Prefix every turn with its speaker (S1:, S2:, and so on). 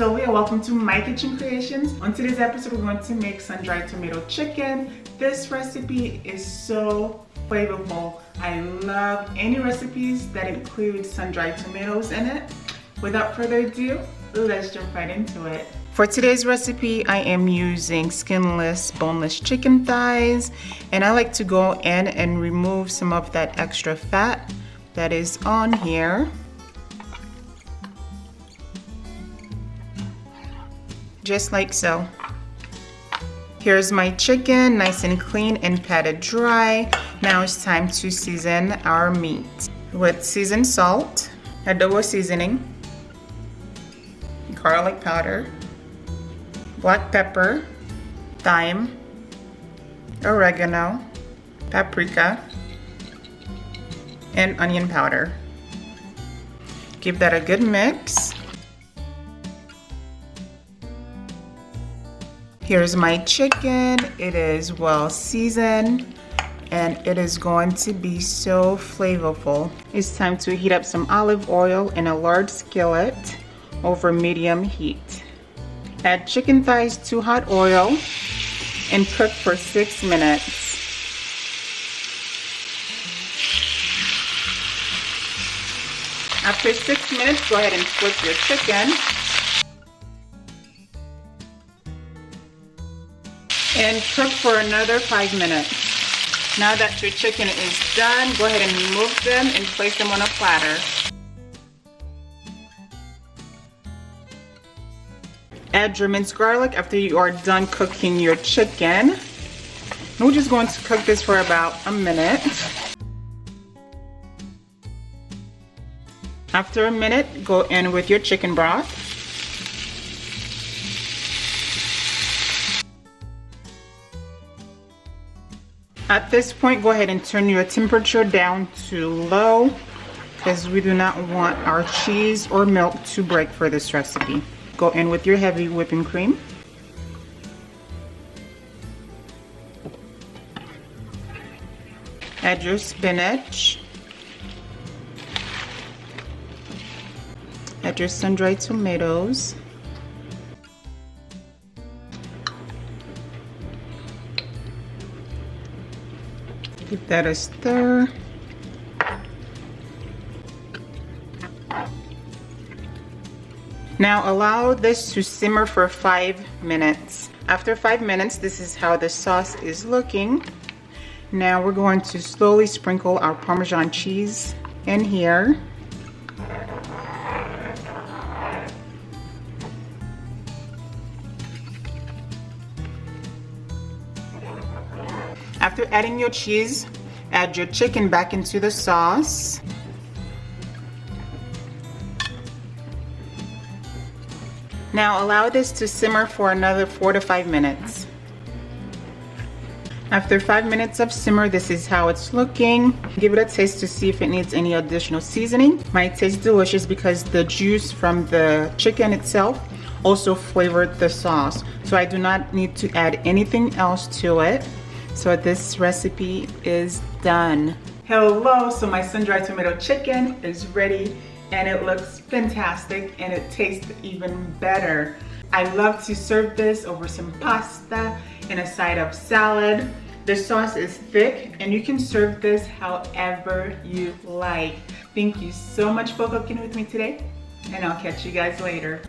S1: Sylvia, welcome to my kitchen creations. On today's episode, we're going to make sun-dried tomato chicken. This recipe is so flavorful. I love any recipes that include sun-dried tomatoes in it. Without further ado, let's jump right into it. For today's recipe, I am using skinless, boneless chicken thighs, and I like to go in and remove some of that extra fat that is on here. Just like so. Here's my chicken, nice and clean and patted dry. Now it's time to season our meat with seasoned salt, adobo seasoning, garlic powder, black pepper, thyme, oregano, paprika, and onion powder. Give that a good mix. Here's my chicken. It is well seasoned and it is going to be so flavorful. It's time to heat up some olive oil in a large skillet over medium heat. Add chicken thighs to hot oil and cook for 6 minutes. After 6 minutes, go ahead and flip your chicken. And cook for another 5 minutes. Now that your chicken is done, go ahead and remove them and place them on a platter. Add your minced garlic after you are done cooking your chicken. And we're just going to cook this for about a minute. After a minute, go in with your chicken broth. At this point, go ahead and turn your temperature down to low because we do not want our cheese or milk to break for this recipe. Go in with your heavy whipping cream. Add your spinach. Add your sun-dried tomatoes. Give that a stir. Now allow this to simmer for 5 minutes. After 5 minutes, this is how the sauce is looking. Now we're going to slowly sprinkle our Parmesan cheese in here. After adding your cheese, add your chicken back into the sauce. Now allow this to simmer for another 4 to 5 minutes. After 5 minutes of simmer, this is how it's looking. Give it a taste to see if it needs any additional seasoning. Might taste delicious because the juice from the chicken itself also flavored the sauce. So I do not need to add anything else to it. So this recipe is done. Hello, so my sun-dried tomato chicken is ready and it looks fantastic and it tastes even better. I love to serve this over some pasta and a side of salad. The sauce is thick and you can serve this however you like. Thank you so much for cooking with me today and I'll catch you guys later.